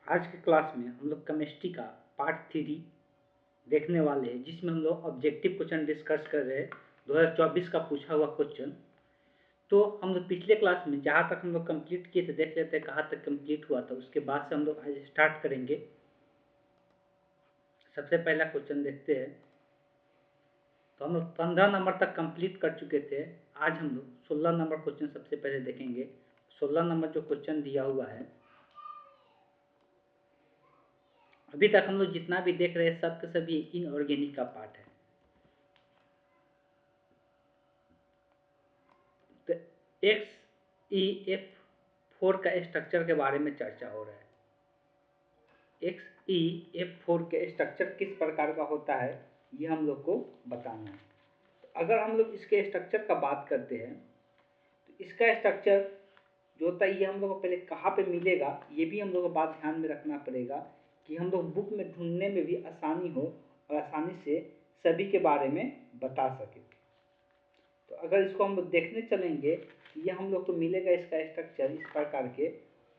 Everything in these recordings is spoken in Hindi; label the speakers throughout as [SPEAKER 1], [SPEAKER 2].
[SPEAKER 1] आज के क्लास में हम लोग केमिस्ट्री का पार्ट 3 देखने वाले हैं, जिसमें हम लोग ऑब्जेक्टिव क्वेश्चन डिस्कस कर रहे हैं। 2024 का पूछा हुआ क्वेश्चन। तो हम लोग पिछले क्लास में जहाँ तक हम लोग कंप्लीट किए थे, देख लेते हैं कहाँ तक कंप्लीट हुआ था। उसके बाद से हम लोग आज स्टार्ट करेंगे। सबसे पहला क्वेश्चन देखते हैं। तो हम लोग 15 नंबर तक कंप्लीट कर चुके थे। आज हम लोग 16 नंबर क्वेश्चन सबसे पहले देखेंगे। 16 नंबर जो क्वेश्चन दिया हुआ है, अभी तक हम लोग जितना भी देख रहे हैं सब के सभी इनऑर्गेनिक का पार्ट है। तो XeF4 का स्ट्रक्चर के बारे में चर्चा हो रहा है। XeF4 के स्ट्रक्चर किस प्रकार का होता है, ये हम लोग को बताना है। तो अगर हम लोग इसके स्ट्रक्चर का बात करते हैं, तो इसका स्ट्रक्चर जो होता है, ये हम लोग को पहले कहाँ पे मिलेगा, ये भी हम लोग को बात ध्यान में रखना पड़ेगा कि हम लोग बुक में ढूंढने में भी आसानी हो और आसानी से सभी के बारे में बता सके। तो अगर इसको हम लोग देखने चलेंगे, ये हम लोग को मिलेगा इसका स्ट्रक्चर इस प्रकार के।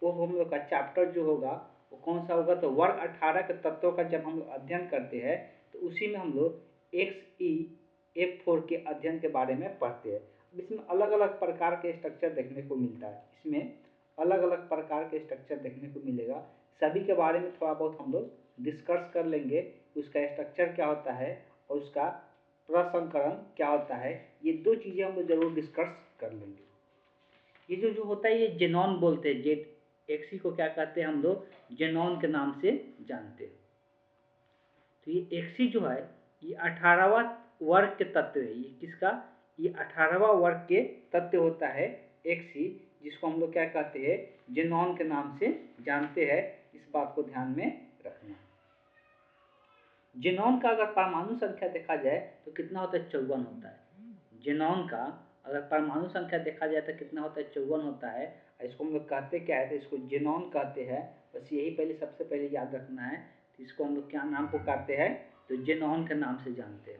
[SPEAKER 1] वो हम लोग का चैप्टर जो होगा वो कौन सा होगा, तो वर्ग 18 के तत्वों का जब हम लोग अध्ययन करते हैं, तो उसी में हम लोग XeF4 के अध्ययन के बारे में पढ़ते हैं। इसमें अलग अलग प्रकार के स्ट्रक्चर देखने को मिलता है। इसमें अलग अलग प्रकार के स्ट्रक्चर देखने को मिलेगा। सभी के बारे में थोड़ा बहुत हम लोग डिस्कस कर लेंगे। उसका स्ट्रक्चर क्या होता है और उसका प्रसंकरण क्या होता है, ये दो चीजें हम लोग जरूर डिस्कस कर लेंगे। ये जो होता है, ये जेनॉन बोलते हैं। जेट एक्सी को क्या कहते हैं, हम लोग जेनॉन के नाम से जानते हैं। तो ये एक्सी जो है, ये 18वां वर्ग के तत्व है। ये किसका, ये 18वां वर्ग के तत्व होता है एक्सी, जिसको हम लोग क्या कहते हैं, जेनॉन के नाम से जानते हैं। इस बात को ध्यान में रखना। जेनॉन का अगर परमाणु संख्या देखा जाए तो कितना होता है, 54 होता है। जेनॉन का अगर परमाणु संख्या देखा जाए तो कितना होता है, 54 होता है। इसको हम लोग कहते क्या है, तो इसको जेनॉन कहते हैं। बस यही पहले सबसे पहले याद रखना है। तो इसको हम लोग क्या नाम को कहते हैं, तो जेनॉन के नाम से जानते हैं।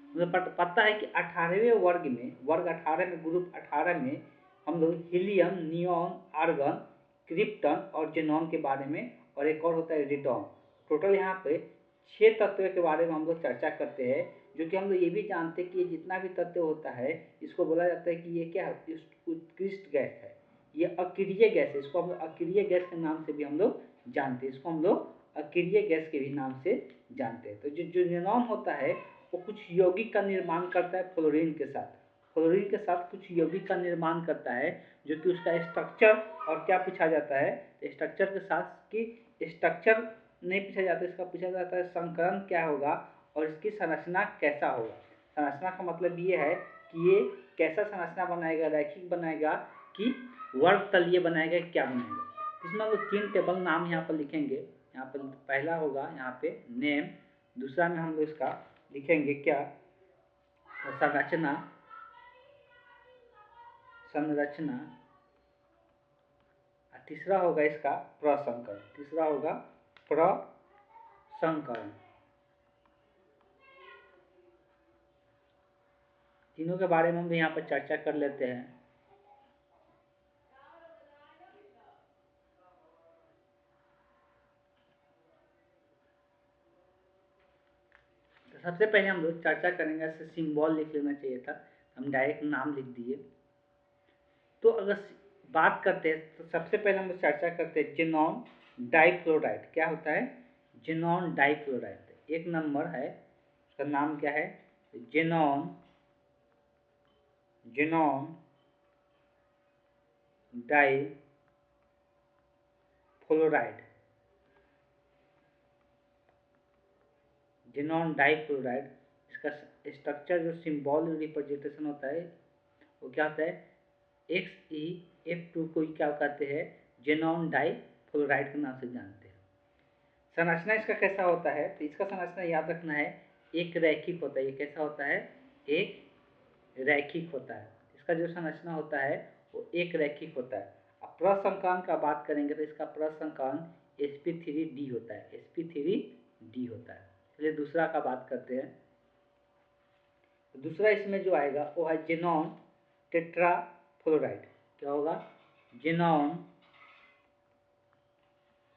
[SPEAKER 1] मुझे पता है कि 18वें वर्ग में, वर्ग 18 में, ग्रुप 18 में हम लोग हीलियम, नियॉन, आर्गन, क्रिप्टन और जेनॉन के बारे में, और एक और होता है रेडॉन। टोटल यहाँ पे 6 तत्वों के बारे में हम लोग चर्चा करते हैं। जो कि हम लोग ये भी जानते हैं कि ये जितना भी तत्व होता है, इसको बोला जाता है कि ये क्या है, उत्कृष्ट गैस है। ये अक्रिय गैस है। इसको हम लोग अक्रिय गैस के नाम से भी हम लोग जानते हैं। इसको हम लोग अक्रिय गैस के भी नाम से जानते हैं। तो जो जेनॉन होता है, वो कुछ यौगिक का निर्माण करता है फ्लोरीन के साथ। फ्लोरीन के साथ कुछ यौगिक का निर्माण करता है, जो कि उसका स्ट्रक्चर और क्या पूछा जाता है, स्ट्रक्चर के साथ की स्ट्रक्चर नहीं पूछा जाता, इसका पूछा जाता है संकरण क्या होगा और इसकी संरचना कैसा होगा। संरचना का मतलब ये है कि ये कैसा संरचना बनाएगा, रैखिक बनाएगा कि वर्ग तलीय बनाएगा, क्या बनाएगा। इसमें हम लोग 3 टेबल नाम यहाँ पर लिखेंगे। यहाँ पर पहला होगा यहाँ पे नेम, दूसरा में हम लोग इसका लिखेंगे क्या, संरचना, संरचना, तीसरा होगा इसका प्रसंकरण, तीसरा होगा प्रसंकरण। तीनों के बारे में हम यहाँ पर चर्चा कर लेते हैं। तो सबसे पहले हम लोग चर्चा करेंगे, ऐसे सिंबल लिख लेना चाहिए था, हम डायरेक्ट नाम लिख दिए। तो अगर बात करते हैं तो सबसे पहले हम लोग चर्चा करते हैं जेनॉन डाइफ्लोराइड। क्या होता है, जेनॉन डाइफ्लोराइड। एक नंबर है, उसका नाम क्या है, xenon, xenon difluoride. Xenon difluoride, इसका स्ट्रक्चर जो सिंबल रिप्रेजेंटेशन होता है, वो क्या होता है, XeF2 को क्या कहते हैं, जेनॉन डाइफ्लोराइड के नाम से जानते हैं। संरचना इसका कैसा होता है, तो इसका संरचना याद रखना है, एक रैखिक होता है। ये कैसा होता है, एक रैखिक होता है। इसका जो संरचना होता है वो एक रैखिक होता है। अब प्रसंकरण का बात करेंगे तो इसका प्रसंकरण sp3d होता है, sp3d होता है। चलिए दूसरा का बात करते हैं। तो दूसरा इसमें जो आएगा वो है जेनॉन टेट्राफ्लोराइड। क्या होगा, जेनॉन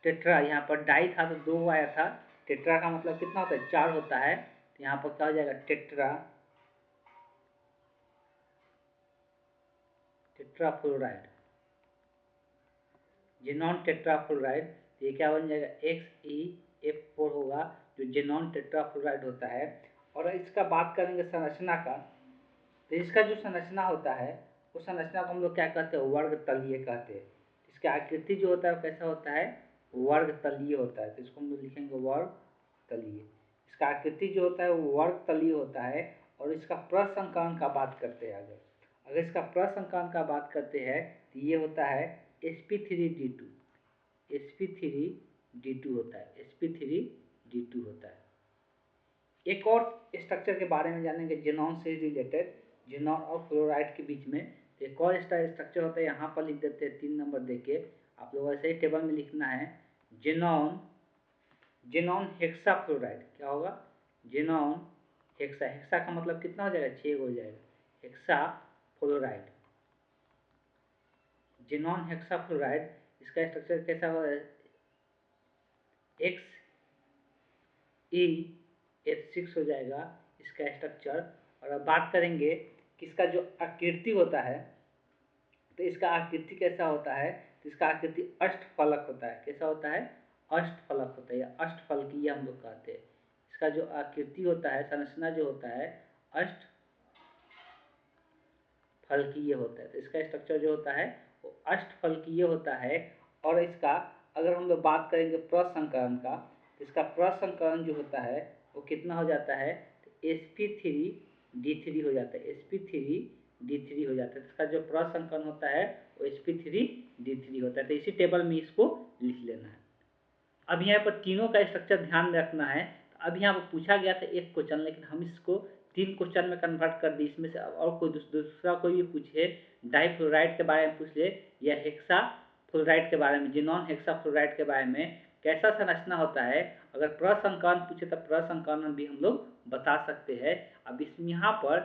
[SPEAKER 1] टेट्रा, यहाँ पर डाई था तो 2 आया था, टेट्रा का मतलब कितना होता है 4 होता है, तो यहाँ पर क्या हो जाएगा टेट्रा, टेट्राफ्लोराइड, जेनॉन टेट्राफ्लोराइड, ये क्या बन जाएगा XeF4 होगा, जो जेनॉन टेट्राफ्लोराइड होता है। और इसका बात करेंगे संरचना का, तो इसका जो संरचना होता है उस संरचना को हम लोग क्या कहते हैं वर्ग तलीय कहते हैं। इसका आकृति जो होता है वो कैसा होता है वर्ग तलीय होता है, तो इसको हम लोग लिखेंगे वर्ग तलीय। इसका आकृति जो होता है वो वर्ग तलीय होता है। और इसका प्रसंकरण का बात करते हैं, अगर इसका प्रसंकरण का बात करते हैं तो ये होता है sp3d2, sp3d2 होता है, sp3d2 होता है। एक और स्ट्रक्चर के बारे में जानेंगे जेनॉन से रिलेटेड, जेनॉन और फ्लोराइड के बीच में एक और स्ट्रक्चर होता है, यहाँ पर लिख देते हैं 3 नंबर देके, आप लोग ऐसे ही टेबल में लिखना है जेनॉन, जेनॉन हेक्साफ्लोराइड, क्या होगा जेनॉन हेक्सा, हेक्सा का मतलब कितना हो जाएगा 6 हो जाएगा, हेक्साफ्लोराइड, जेनॉन हेक्साफ्लोराइड। इसका स्ट्रक्चर कैसा होगा XeF6 हो जाएगा इसका स्ट्रक्चर। और अब बात करेंगे कि इसका जो आकृति होता है, तो इसका आकृति कैसा होता है, तो इसका आकृति अष्टफलक होता है, कैसा होता है अष्टफलक होता है, या अष्टफलकीय हम लोग कहते हैं। इसका जो आकृति होता है संरचना जो होता है अष्टफलकीय होता है, तो इसका स्ट्रक्चर जो होता है वो अष्टफलकीय होता है। और इसका अगर हम लोग बात करेंगे प्रसंकरण का, तो इसका प्रसंकरण जो होता है वो कितना हो जाता है sp3d3 हो जाता है, sp3d3 हो जाता है। इसका जो प्रसंकरण होता है वो sp3d3 होता है, तो इसी टेबल में इसको लिख लेना है। अब यहाँ पर तीनों का स्ट्रक्चर ध्यान रखना है। अब यहाँ पर पूछा गया था एक क्वेश्चन, लेकिन हम इसको 3 क्वेश्चन में कन्वर्ट कर दी। इसमें से और कोई दूसरा कोई भी पूछे, डाइफ्लोराइड के बारे में पूछ ले या हेक्सा फ्लोराइड के बारे में, जेनॉन हेक्सा फ्लोराइड के बारे में कैसा संरचना होता है, अगर प्रसंकरण पूछे तो प्रसंकरण भी हम लोग बता सकते हैं। अब इसमें यहाँ पर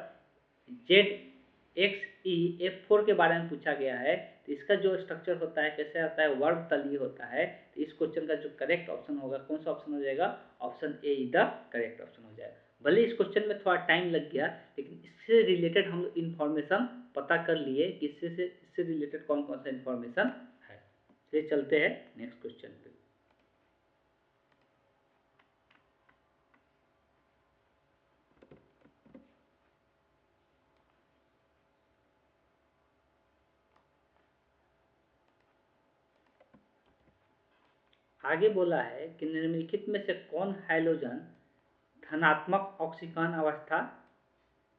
[SPEAKER 1] ZXeF4 के बारे में पूछा गया है, तो इसका जो स्ट्रक्चर होता है कैसे आता है वर्ग तलीय होता है। तो इस क्वेश्चन का जो करेक्ट ऑप्शन होगा कौन सा ऑप्शन हो जाएगा, option A is the correct option हो जाएगा। भले इस क्वेश्चन में थोड़ा टाइम लग गया, लेकिन इससे रिलेटेड हम इन्फॉर्मेशन पता कर लिए कि इससे रिलेटेड कौन कौन सा इन्फॉर्मेशन है। चलिए चलते हैं नेक्स्ट क्वेश्चन पे। आगे बोला है कि निम्नलिखित में से कौन हाइड्रोजन धनात्मक ऑक्सीकरण अवस्था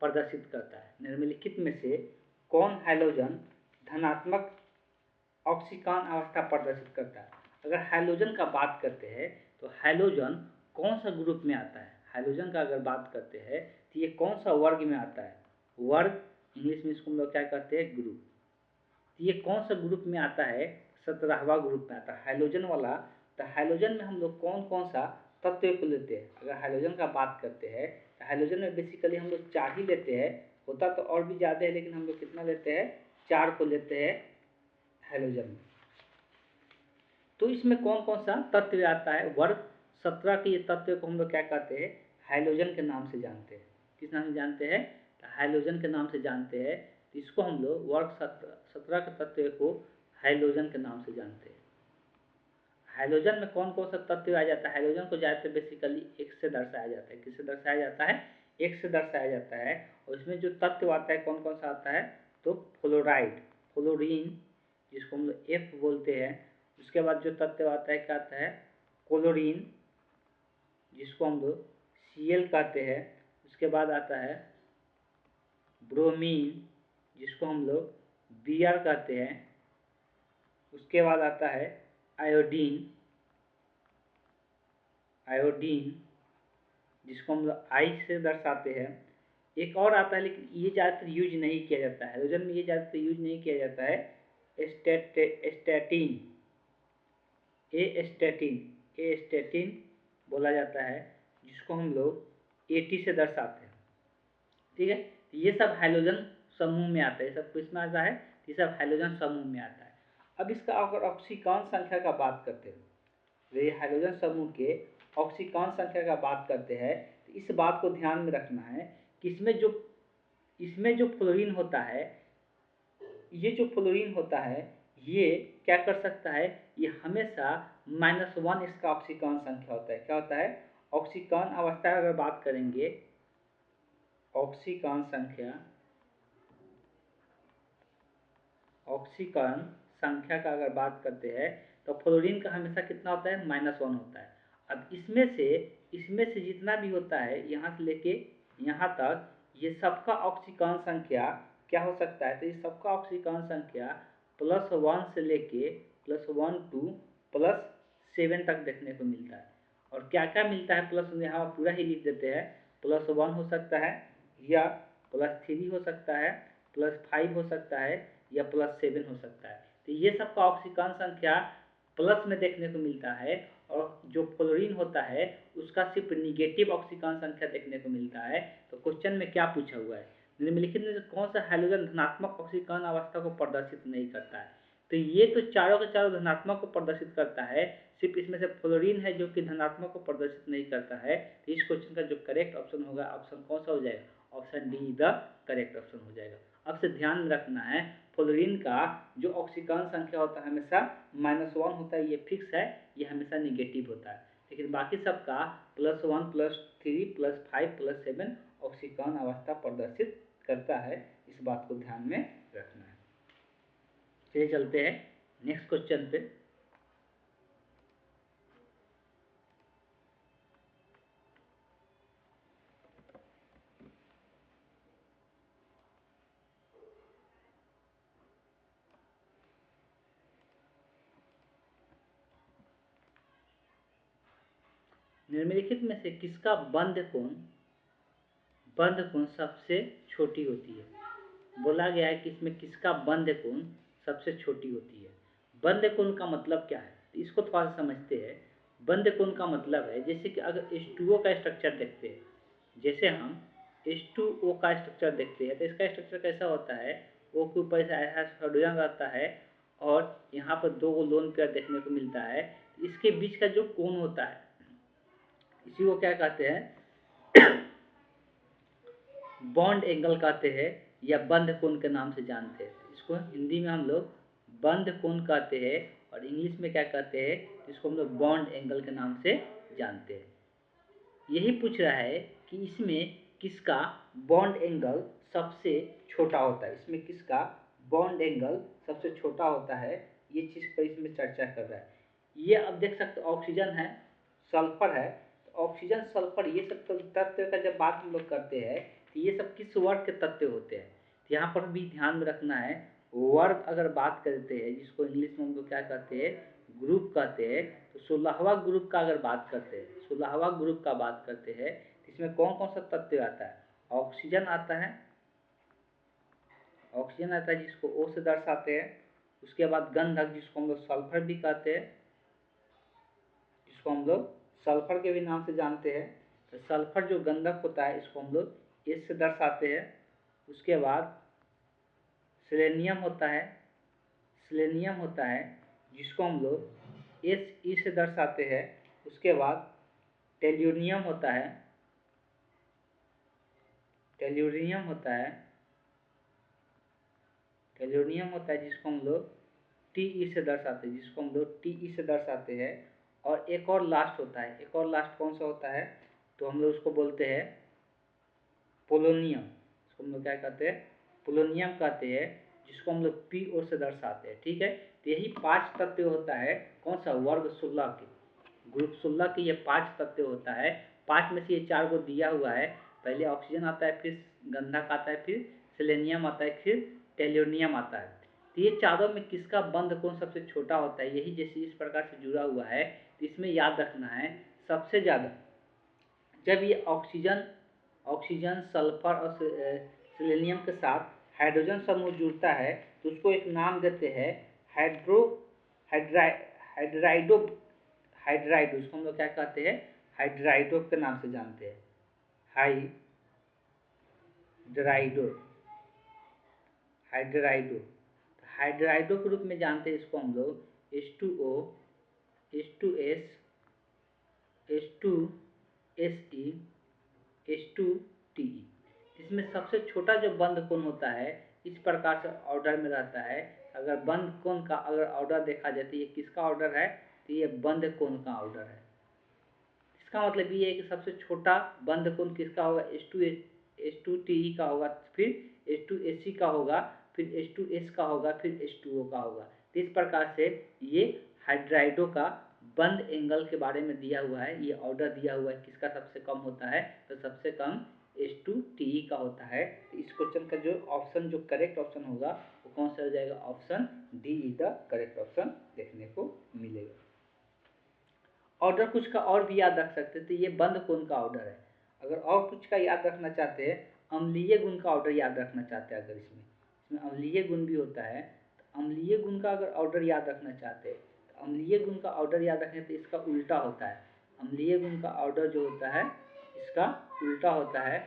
[SPEAKER 1] प्रदर्शित करता है। निम्नलिखित में से कौन हाइड्रोजन धनात्मक ऑक्सीकरण अवस्था प्रदर्शित करता है। अगर हाइड्रोजन का बात करते हैं तो हाइड्रोजन कौन सा ग्रुप में आता है, हाइड्रोजन का अगर बात करते हैं तो ये कौन सा वर्ग में आता है, वर्ग, इंग्लिश में इसको हम लोग क्या कहते हैं ग्रुप। तो ये कौन सा ग्रुप में आता है 17वां ग्रुप में आता है हाइड्रोजन वाला। तो हाइड्रोजन में हम लोग कौन कौन सा तत्व को लेते हैं, अगर हाइड्रोजन का बात करते हैं तो हाइड्रोजन में बेसिकली हम लोग 4 ही लेते हैं, होता तो और भी ज़्यादा है लेकिन हम लोग कितना लेते हैं 4 को लेते हैं हाइड्रोजन में। तो इसमें कौन कौन सा तत्व आता है, वर्ग 17 के ये तत्व को हम लोग क्या कहते हैं हाइड्रोजन के नाम से जानते हैं। किस नाम से जानते हैं, हाइड्रोजन के नाम से जानते हैं। तो इसको हम लोग वर्ग 17 के तत्व को हाइड्रोजन के नाम से जानते हैं। हाइड्रोजन में कौन कौन सा तत्व आ जाता है, हाइड्रोजन को ज़्यादातर बेसिकली एक से दर्शाया जाता है, किससे दर्शाया जाता है एक से दर्शाया जाता है। और इसमें जो तत्व आता है कौन कौन सा आता है, तो फ्लोराइड, फ्लोरीन जिसको हम लोग F बोलते हैं। उसके बाद जो तत्व आता है क्या आता है क्लोरीन जिसको हम लोग Cl कहते हैं। उसके बाद आता है ब्रोमीन जिसको हम लोग Br कहते हैं। उसके बाद आता है आयोडीन, आयोडीन जिसको हम लोग आई से दर्शाते हैं। एक और आता है लेकिन ये ज़्यादातर यूज नहीं किया जाता है हाइड्रोजन में, ये ज़्यादातर यूज नहीं किया जाता है स्टैटिन, ए स्टैटिन बोला जाता है जिसको हम लोग At से दर्शाते हैं। ठीक है, तो ये सब हाइड्रोजन समूह में आता है, ये सब किसमें आता है, ये सब हाइड्रोजन समूह में आता है। अब इसका अगर ऑक्सीकरण संख्या का बात करते हैं वे हाइड्रोजन समूह के ऑक्सीकरण संख्या का बात करते हैं, तो इस बात को ध्यान में रखना है कि इसमें जो फ्लोरीन होता है, ये जो फ्लोरीन होता है ये क्या कर सकता है, ये हमेशा -1 इसका ऑक्सीकरण संख्या होता है। क्या होता है? ऑक्सीकरण अवस्था अगर बात करेंगे, ऑक्सीकरण संख्या का अगर बात करते हैं तो फ्लोरीन का हमेशा कितना होता है? -1 होता है। अब इसमें से जितना भी होता है यहाँ से लेके यहाँ तक, ये सबका ऑक्सीकरण संख्या क्या हो सकता है? तो ये सबका ऑक्सीकरण संख्या +1 से लेके +1 टू +7 तक देखने को मिलता है। और क्या क्या मिलता है प्लस, यहाँ पूरा ही लिख देते हैं। +1 हो सकता है, या +3 हो सकता है, +5 हो सकता है, या +7 हो सकता है। तो ये सबका ऑक्सीकरण संख्या प्लस में देखने को मिलता है, और जो फ्लोरीन होता है उसका सिर्फ निगेटिव ऑक्सीकरण संख्या देखने को मिलता है। तो क्वेश्चन में क्या पूछा हुआ है? निम्नलिखित में से कौन सा हाइड्रोजन धनात्मक ऑक्सीकरण अवस्था को प्रदर्शित नहीं करता है? तो ये तो चारों के चारों धनात्मक को प्रदर्शित करता है, सिर्फ इसमें से फ्लोरीन है जो कि धनात्मक को प्रदर्शित नहीं करता है। तो इस क्वेश्चन का जो करेक्ट ऑप्शन होगा, ऑप्शन कौन सा हो जाएगा? Option D the correct option हो जाएगा। अब से ध्यान में रखना है, फ्लोरीन का जो ऑक्सीकरण संख्या होता है हमेशा -1 होता है, ये फिक्स है, ये हमेशा निगेटिव होता है। लेकिन बाकी सबका +1 +3 +5 +7 ऑक्सीकरण अवस्था प्रदर्शित करता है। इस बात को ध्यान में रखना है। चलिए चलते हैं नेक्स्ट क्वेश्चन पे। निम्नलिखित में से किसका बंध कोण सबसे छोटी होती है? बोला गया है कि इसमें किसका बंध कोण सबसे छोटी होती है। बंध कोण का मतलब क्या है, इसको थोड़ा सा समझते हैं। बंध कोण का मतलब है, जैसे कि अगर H2O का स्ट्रक्चर देखते हैं, जैसे हम H2O का स्ट्रक्चर देखते हैं, तो इसका स्ट्रक्चर कैसा होता है? O के ऊपर ऐसा हाइड्रोजन रहता है, और यहाँ पर 2 लोन पेयर देखने को मिलता है। इसके बीच का जो कोण होता है, इसी को क्या कहते हैं? बॉन्ड एंगल कहते हैं, या बंध कोण के नाम से जानते हैं। इसको हिंदी में हम लोग बंध कोण कहते हैं, और इंग्लिश में क्या कहते हैं? इसको हम लोग बॉन्ड एंगल के नाम से जानते हैं। यही पूछ रहा है कि इसमें किसका बॉन्ड एंगल सबसे छोटा होता है, इसमें किसका बॉन्ड एंगल सबसे छोटा होता है, ये चीज़ पर इसमें चर्चा कर रहा है। ये अब देख सकते हो, ऑक्सीजन है, सल्फर है, तो ऑक्सीजन सल्फर ये सब तत्व का जब बात हम लोग करते हैं, तो ये सब किस वर्ग के तत्व होते हैं? तो यहाँ पर भी ध्यान में रखना है, वर्ग अगर बात करते हैं, जिसको इंग्लिश में हम लोग क्या कहते हैं? ग्रुप कहते हैं। तो 16वां ग्रुप का अगर बात करते हैं, 16वां ग्रुप का बात करते हैं, तो इसमें कौन कौन सा तत्व आता है? ऑक्सीजन आता है, ऑक्सीजन आता है जिसको O से दर्शाते हैं। उसके बाद गंधक, जिसको हम लोग सल्फर भी कहते हैं, जिसको हम लोग सल्फर के भी नाम से जानते हैं। तो सल्फर जो गंधक होता है, इसको हम लोग S से दर्शाते हैं। उसके बाद सेलेनियम होता है, सेलेनियम होता है जिसको हम लोग Se से दर्शाते हैं। उसके बाद टेल्यूनियम होता है, टेल्यूरियम होता है, टेल्यूरियम होता है जिसको हम लोग Te से दर्शाते हैं, जिसको हम लोग Te से दर्शाते हैं। और एक और लास्ट होता है, एक और लास्ट कौन सा होता है? तो हम लोग उसको बोलते हैं पोलोनियम। इसको हम लोग क्या कहते हैं? पोलोनियम कहते हैं, जिसको हम लोग PO से दर्शाते हैं। ठीक है, तो यही 5 तत्व होता है, कौन सा? वर्ग 16 के, ग्रुप 16 के ये 5 तत्व होता है। 5 में से ये 4 को दिया हुआ है। पहले ऑक्सीजन आता है, फिर गंधक आता है, फिर सेलेनियम आता है, फिर टेल्यूनियम आता है। तो ये चारों में किसका बंध कोण सबसे छोटा होता है, यही जैसे इस प्रकार से जुड़ा हुआ है। तो इसमें याद रखना है, सबसे ज़्यादा जब ये ऑक्सीजन सल्फर और सेलेनियम के साथ हाइड्रोजन समूह जुड़ता है, तो उसको एक नाम देते हैं हाइड्रो हाइड्राइडो हाइड्राइडो। इसको हम लोग क्या कहते हैं? हाइड्राइडो के नाम से जानते हैं, हाइड्राइडो, हाइड्राइडो। हाइड्राइडो के रूप में जानते हैं इसको हम लोग H2O, H2S H2Se H2Te। इसमें सबसे छोटा जो बंध कोण होता है इस प्रकार से ऑर्डर में रहता है। अगर बंध कोण का अगर ऑर्डर देखा जाए तो ये किसका ऑर्डर है, तो ये बंध कोण का ऑर्डर है। इसका मतलब ये है कि सबसे छोटा बंध कोण किसका होगा, H2Te का होगा, फिर H2Se का होगा, फिर H2S का होगा, फिर H2O का होगा। तो इस प्रकार से ये हाइड्राइडो का बंध एंगल के बारे में दिया हुआ है, ये ऑर्डर दिया हुआ है किसका सबसे कम होता है, तो सबसे कम H2Te का होता है। तो इस क्वेश्चन का जो ऑप्शन, जो करेक्ट ऑप्शन होगा वो कौन सा हो जाएगा, option D is the correct option देखने को मिलेगा। ऑर्डर कुछ का और भी याद रख सकते हैं, तो ये बंध कोण का ऑर्डर है। अगर और कुछ का याद रखना चाहते हैं, अम्लीय गुण का ऑर्डर याद रखना चाहते हैं, अगर इसमें अम्लीय गुण भी होता है, तो अम्लीय गुण का अगर ऑर्डर याद रखना चाहते हैं, तो अम्लीय गुण का ऑर्डर याद रखें तो इसका उल्टा होता है। अम्लीय गुण का ऑर्डर जो होता है इसका उल्टा होता है,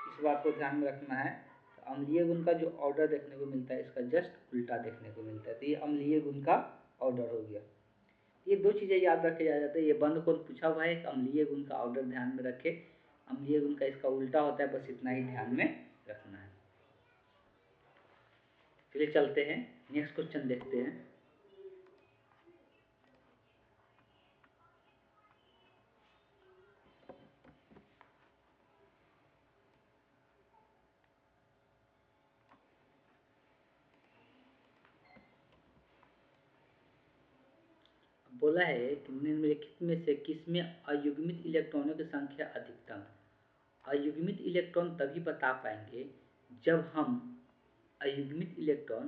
[SPEAKER 1] इस बात को ध्यान में रखना है। तो अम्लीय गुण का जो ऑर्डर देखने को मिलता है इसका जस्ट उल्टा देखने को मिलता है, तो ये अम्लीय गुण का ऑर्डर हो गया। ये दो चीज़ें याद रखे जा जाते हैं। ये बंध कोण पूछा हुआ है, अम्लीय गुण का ऑर्डर ध्यान में रखे, अम्लीय गुण का इसका उल्टा होता है, बस इतना ही ध्यान में रखना है। चलिए चलते हैं नेक्स्ट क्वेश्चन देखते हैं। बोला है कि निम्नलिखित में से किसमें अयुग्मित इलेक्ट्रॉनों की संख्या अधिकतम। अयुग्मित इलेक्ट्रॉन तभी बता पाएंगे जब हम अयुग्मित इलेक्ट्रॉन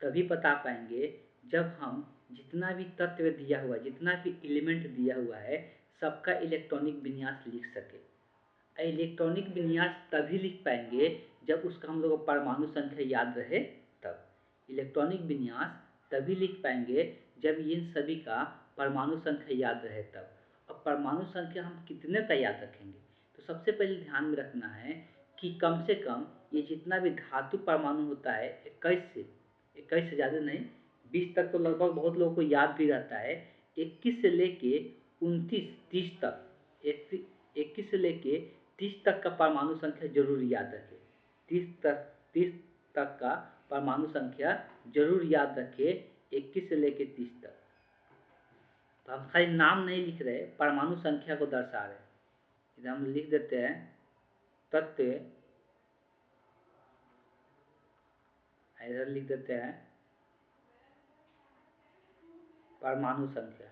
[SPEAKER 1] तभी बता पाएंगे जब हम जितना भी तत्व दिया हुआ, जितना भी एलिमेंट दिया हुआ है, सबका इलेक्ट्रॉनिक विन्यास लिख सके। इलेक्ट्रॉनिक विन्यास तभी लिख पाएंगे जब उसका हम लोग को परमाणु संख्या याद रहे तब। इलेक्ट्रॉनिक विन्यास तभी लिख पाएंगे जब इन सभी का परमाणु संख्या याद रहे तब। अब परमाणु संख्या हम कितने का याद रखेंगे, तो सबसे पहले ध्यान में रखना है कि कम से कम ये जितना भी धातु परमाणु होता है 21 से ज़्यादा नहीं, 20 तक तो लगभग बहुत लोगों को याद भी रहता है। 21 से लेके 29 30 तक, 21 से लेके 30 तक का परमाणु संख्या जरूर याद रखें। 30 तक का परमाणु संख्या जरूर याद रखें, 21 से लेके 30 तक। तो हम खाली नाम नहीं लिख रहे, परमाणु संख्या को दर्शा रहे। इधर हम लिख देते हैं तत्व, इधर लिख देते हैं परमाणु संख्या,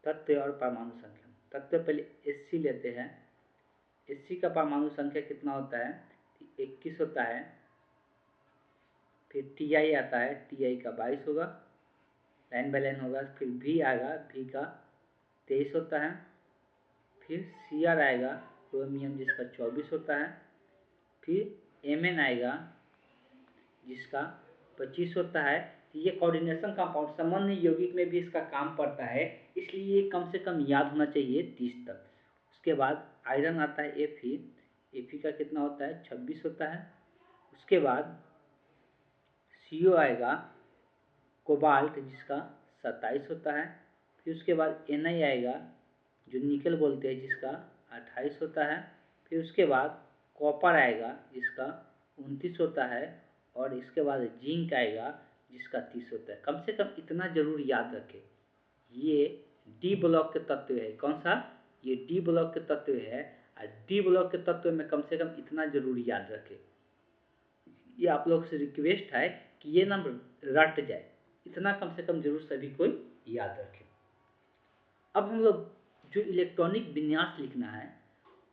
[SPEAKER 1] तत्व और परमाणु संख्या। तत्व पहले Hc लेते हैं। Hc का परमाणु संख्या कितना होता है, 21 होता है। फिर Ti आता है, Ti का 22 होगा, लाइन बाय लाइन होगा। फिर V आएगा, V का 23 होता है। फिर Cr आएगा क्रोमियम, जिसका 24 होता है। फिर Mn आएगा जिसका 25 होता है। ये कोऑर्डिनेशन कंपाउंड सामान्य यौगिक में भी इसका काम पड़ता है, इसलिए ये कम से कम याद होना चाहिए 30 तक। उसके बाद आयरन आता है Fe का कितना होता है, 26 होता है। उसके बाद CO आएगा कोबाल्ट, जिसका 27 होता है। फिर उसके बाद Na आएगा जो निकल बोलते हैं, जिसका 28 होता है। फिर उसके बाद कॉपर आएगा जिसका 29 होता है। और इसके बाद जिंक आएगा जिसका 30 होता है। कम से कम इतना जरूर याद रखें, ये डी ब्लॉक के तत्व है। कौन सा, ये डी ब्लॉक के तत्व है। और डी ब्लॉक के तत्व में कम से कम इतना जरूर याद रखें। ये आप लोग से रिक्वेस्ट है कि ये नंबर रट जाए, इतना कम से कम जरूर सभी को याद रखें। अब हम लोग जो इलेक्ट्रॉनिक विन्यास लिखना है,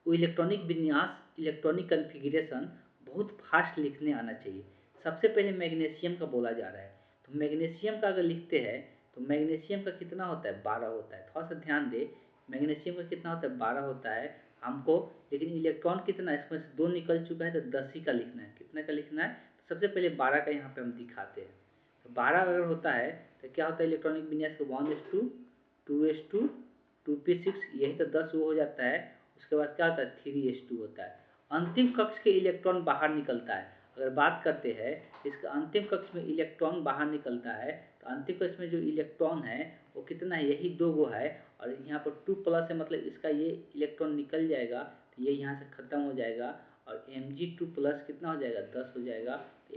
[SPEAKER 1] वो इलेक्ट्रॉनिक विन्यास, इलेक्ट्रॉनिक कन्फिग्रेशन बहुत फास्ट लिखने आना चाहिए। सबसे पहले मैग्नीशियम का बोला जा रहा है, तो मैग्नीशियम का अगर लिखते हैं तो मैग्नीशियम का कितना होता है, 12 होता है। थोड़ा सा ध्यान दे, मैग्नीशियम का कितना होता है, 12 होता है हमको। लेकिन इलेक्ट्रॉन कितना है, इसमें से 2 निकल चुका है, तो 10 ही का लिखना है। कितने का लिखना है, तो सबसे पहले 12 का यहाँ पे हम दिखाते हैं। तो 12 अगर होता है तो क्या होता है इलेक्ट्रॉनिक विन्यास को 1s2 2s2 2p6, यही तो 10 वो हो जाता है। उसके बाद क्या होता है 3s2 होता है। अंतिम कक्ष के इलेक्ट्रॉन बाहर निकलता है। अगर बात करते हैं इसका अंतिम कक्ष में इलेक्ट्रॉन बाहर निकलता है, तो अंतिम कक्ष में जो इलेक्ट्रॉन है वो कितना है, यही 2 गो है, और यहाँ पर 2 प्लस है, मतलब इसका ये इलेक्ट्रॉन निकल जाएगा, तो ये यहाँ से खत्म हो जाएगा, और Mg2 प्लस कितना हो जाएगा, 10 हो जाएगा। तो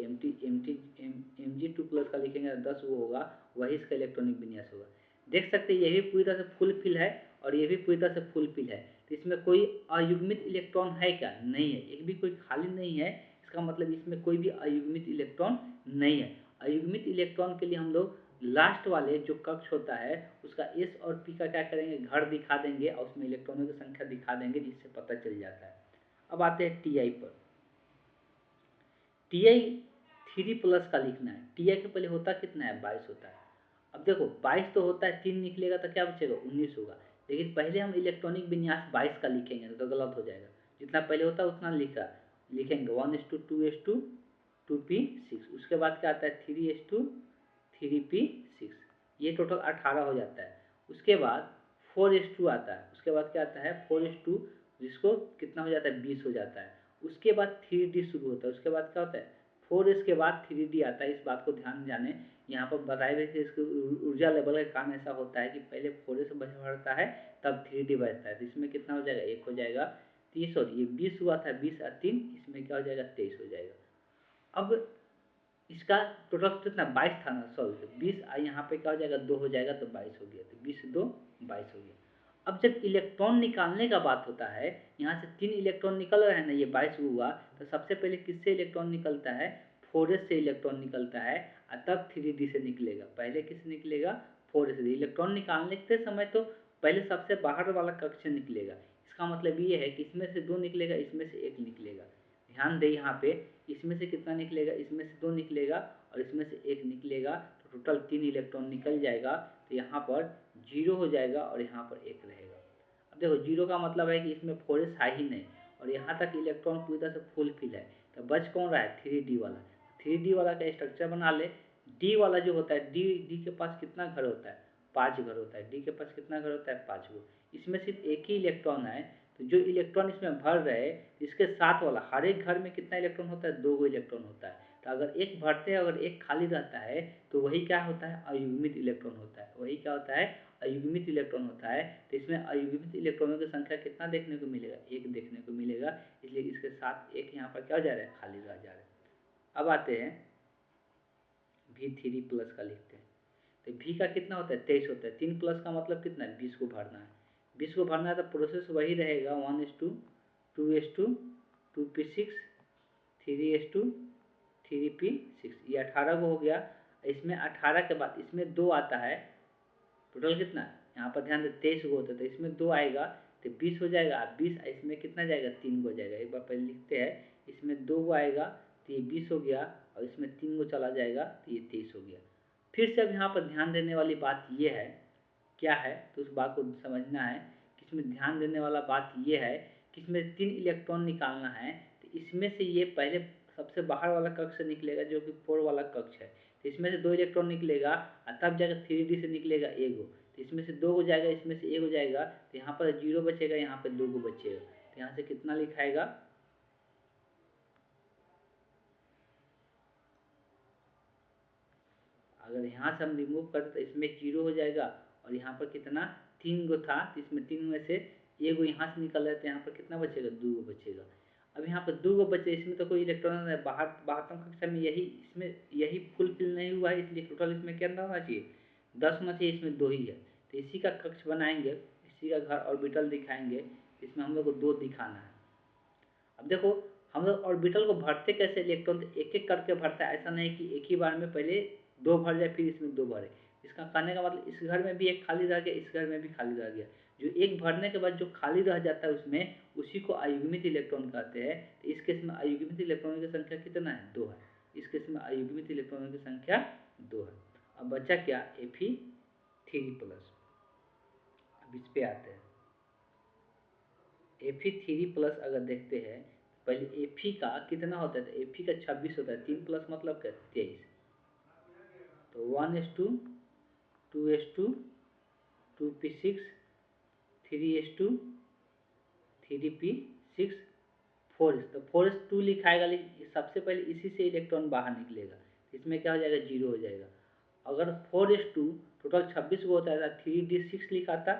[SPEAKER 1] Mg2 प्लस का लिखेंगे 10 वो होगा, वही इसका इलेक्ट्रॉनिक विन्यास होगा। देख सकते हैं ये भी पूरी तरह से फुल फिल है और ये भी पूरी तरह से फुल फिल है। तो इसमें कोई अयुग्मित इलेक्ट्रॉन है क्या, नहीं है, एक भी कोई खाली नहीं है, इसका मतलब इसमें कोई भी अयुग्मित इलेक्ट्रॉन नहीं है। अयुग्मित इलेक्ट्रॉन के लिए हम लोग लास्ट वाले जो कक्ष होता है उसका एस और पी का क्या करेंगे, घर दिखा देंगे और उसमें इलेक्ट्रॉनों की संख्या दिखा देंगे, जिससे पता चल जाता है। अब आते हैं टी आई पर। टी आई 3 प्लस का लिखना है। टी आई के पहले होता कितना है, 22 होता है। अब देखो 22 तो होता है, 3 निकलेगा तो क्या बचेगा, 19 होगा। लेकिन पहले हम इलेक्ट्रॉनिक विन्यास 22 का लिखेंगे तो गलत हो जाएगा, जितना पहले होता है उतना लिखेंगे 1:2:2:2p6। उसके बाद क्या आता है 3:3p6, ये टोटल 18 हो जाता है। उसके बाद 4:2 आता है, उसके बाद क्या आता है 4:2, जिसको कितना हो जाता है 20 हो जाता है। उसके बाद 3D शुरू होता है, उसके बाद क्या होता है 4s के बाद 3D आता है। इस बात को ध्यान जाने, यहाँ पर बताए गए थे इसके ऊर्जा लेवल का काम ऐसा होता है कि पहले 4s बढ़ता है तब 3D बढ़ता है। तो इसमें कितना हो जाएगा, 1 हो जाएगा, 30, और ये 20 हुआ था, 20 और 3, इसमें क्या हो जाएगा 23 हो जाएगा। अब इसका टोटल कितना 22 था ना, सॉरी 20, यहाँ पे क्या हो जाएगा 2 हो जाएगा, तो 22 हो गया, तो 20 2 22 हो गया। अब जब इलेक्ट्रॉन निकालने का बात होता है, यहाँ से 3 इलेक्ट्रॉन निकल रहे हैं ना, ये 22 हुआ, तो सबसे पहले किससे इलेक्ट्रॉन निकलता है, 4s से इलेक्ट्रॉन निकलता है, और तब 3D से निकलेगा। पहले किससे निकलेगा, 4s से। इलेक्ट्रॉन निकालने के समय तो पहले सबसे बाहर वाला कक्ष से निकलेगा। इसका मतलब ये है कि इसमें से 2 निकलेगा, इसमें से 1 निकलेगा। ध्यान दे यहाँ पे, इसमें से कितना निकलेगा, इसमें से 2 निकलेगा और इसमें से 1 निकलेगा, तो टोटल 3 इलेक्ट्रॉन निकल जाएगा। तो यहाँ पर 0 हो जाएगा और यहाँ पर 1 रहेगा। अब देखो 0 का मतलब है कि इसमें 4s है ही नहीं, और यहाँ तक इलेक्ट्रॉन पूरी तरह से फुल फिल है। तो बच कौन रहा है, 3D वाला। 3D वाला का स्ट्रक्चर बना ले। डी वाला जो होता है, डी के पास कितना घर होता है, 5 घर होता है। डी के पास कितना घर होता है, 5 गो। इसमें सिर्फ एक ही इलेक्ट्रॉन है, तो जो इलेक्ट्रॉन इसमें भर रहे, इसके साथ वाला हर एक घर में कितना इलेक्ट्रॉन होता है, 2 गो इलेक्ट्रॉन होता है। तो अगर एक भरते हैं, अगर एक खाली रहता है, तो वही क्या होता है, अयुग्मित इलेक्ट्रॉन होता है। वही क्या होता है, अयुग्मित इलेक्ट्रॉन होता है। तो इसमें अयुग्मित इलेक्ट्रॉनों की संख्या कितना देखने को मिलेगा, 1 देखने को मिलेगा। इसलिए इसके साथ एक यहाँ पर क्या हो जा रहा है, खाली रह जा रहा है। अब आते हैं V3 प्लस का लिखते हैं। तो V का कितना होता है, 23 होता है। 3 प्लस का मतलब कितना है, 20 को भरना है। 20 को भरना है तो प्रोसेस वही रहेगा, 1:2:2p6 3:3p6, ये 18 को हो गया। इसमें 18 के बाद इसमें 2 आता है, टोटल कितना है यहाँ पर ध्यान दे, 23 को होता है, तो इसमें 2 आएगा तो 20 हो जाएगा। 20 इसमें कितना जाएगा, 3 को जाएगा। एक बार पहले लिखते हैं, इसमें 2 को आएगा तो ये 20 हो गया, और इसमें 3 को चला जाएगा तो ये 23 हो गया। फिर से अब यहाँ पर ध्यान देने वाली बात ये है, क्या है, तो उस बात को समझना है कि इसमें ध्यान देने वाला बात ये है कि इसमें 3 इलेक्ट्रॉन निकालना है। तो इसमें से ये पहले सबसे बाहर वाला कक्ष से निकलेगा, जो कि 4 वाला कक्ष है। तो इसमें से 2 इलेक्ट्रॉन निकलेगा, और तब जाकर 3D से निकलेगा 1 गो। तो इसमें से 2 हो जाएगा, इसमें से 1 हो जाएगा, तो यहाँ पर 0 बचेगा, यहाँ पर 2 गो बचेगा। तो यहाँ से कितना लिखाएगा, अगर यहाँ से हम रिमूव करते तो इसमें 0 हो जाएगा, और यहाँ पर कितना 3 गो था, तो इसमें 3 में से 1 गो यहाँ से निकल रहा है, तो यहाँ पर कितना बचेगा, 2 गो बचेगा। अब यहाँ पर 2 गो बचे, इसमें तो कोई इलेक्ट्रॉन है, बाहर कक्षा में इसमें यही फुलफिल नहीं हुआ है, इसलिए टोटल इसमें कितना होना चाहिए, 10 होना चाहिए, इसमें 2 ही है। तो इसी का कक्ष बनाएंगे, इसी का घर ऑर्बिटल दिखाएंगे। इसमें हम लोग को 2 दिखाना है। अब देखो हम लोग ऑर्बिटल को भरते कैसे, इलेक्ट्रॉन तो एक एक करके भरता है, ऐसा नहीं कि एक ही बार में पहले 2 भर जाए फिर इसमें 2 भरे। इसका कहने का मतलब इस घर में भी एक खाली रह गया, इस घर में भी खाली रह गया। जो एक भरने के बाद जो खाली रह जाता है उसमें, उसी को अयुग्मित इलेक्ट्रॉन कहते हैं। तो इस केस में अयुग्मित इलेक्ट्रॉनों की संख्या कितना है, 2 है। इस केस में अयुग्मित इलेक्ट्रॉनों की संख्या 2 है। अब बचा क्या, Fe3 प्लस। अब इस पे आते हैं, Fe3 प्लस अगर देखते हैं, पहले Fe का कितना होता है, तो Fe का 26 होता है। 3 प्लस मतलब क्या, 23। तो 1:2:2p6 3:3p6 4s, तो 4s 2 लिखाएगा, लेकिन सबसे पहले इसी से इलेक्ट्रॉन बाहर निकलेगा, इसमें क्या हो जाएगा, 0 हो जाएगा। अगर 4:2 टोटल 26 गो होता है, 3D6 लिखा था,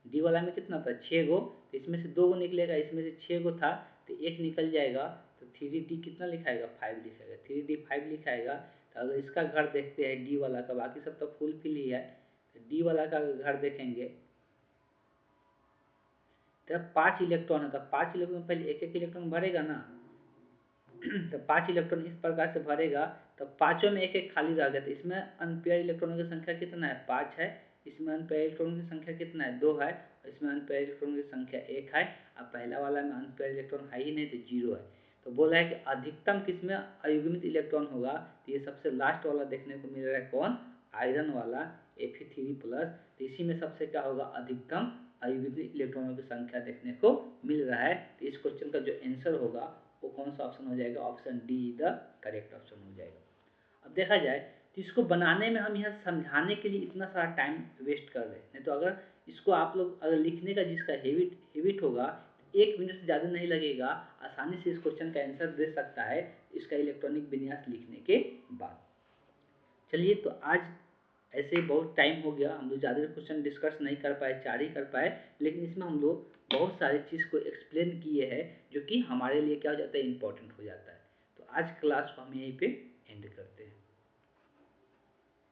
[SPEAKER 1] डी वाला में कितना था 6 गो, तो इसमें से 2 गो निकलेगा, इसमें से 6 गो था तो एक निकल जाएगा, तो 3D कितना लिखाएगा 5 लिखाएगा, 3D 5 लिखाएगा। तो अगर इसका घर देखते हैं डी वाला का, बाकी सब तो फुल फिल ही है, तो डी वाला का घर देखेंगे तो 5 इलेक्ट्रॉन है, तो 5 इलेक्ट्रॉन पहले एक एक इलेक्ट्रॉन भरेगा ना, तो 5 इलेक्ट्रॉन इस प्रकार से भरेगा, तो पांचों में एक एक खाली रह गया, तो इसमें अनपेयर इलेक्ट्रॉनों की संख्या कितना है 5 है, इसमें अनपेयर इलेक्ट्रॉनों की संख्या कितना है 2 है, इसमें अनपेयर इलेक्ट्रॉनों की संख्या 1 है, अब पहला वाला में अनपेयर इलेक्ट्रॉन है ही नहीं तो 0 है। तो बोला है कि अधिकतम किसमें अयुग्मित इलेक्ट्रॉन होगा, तो ये सबसे लास्ट वाला देखने को मिल रहा है कौन, आयरन वाला Fe3+, तो इसी में सबसे क्या होगा अधिकतम अयुग्मित इलेक्ट्रॉनों की संख्या देखने को मिल रहा है। तो इस क्वेश्चन का जो आंसर होगा वो कौन सा ऑप्शन हो जाएगा, option D the correct option हो जाएगा। अब देखा जाए तो इसको बनाने में हम यह समझाने के लिए इतना सारा टाइम वेस्ट कर रहे हैं, नहीं तो अगर इसको आप लोग अगर लिखने का जिसका हैबिट होगा, 1 मिनट से ज़्यादा नहीं लगेगा, आसानी से इस क्वेश्चन का आंसर दे सकता है इसका इलेक्ट्रॉनिक विन्यास लिखने के बाद। चलिए, तो आज ऐसे बहुत टाइम हो गया, हम लोग ज़्यादा क्वेश्चन डिस्कस नहीं कर पाए, 4 ही कर पाए, लेकिन इसमें हम लोग बहुत सारी चीज़ को एक्सप्लेन किए हैं जो कि हमारे लिए क्या हो जाता है, इम्पोर्टेंट हो जाता है। तो आज क्लास को हम यहीं पे एंड करते हैं।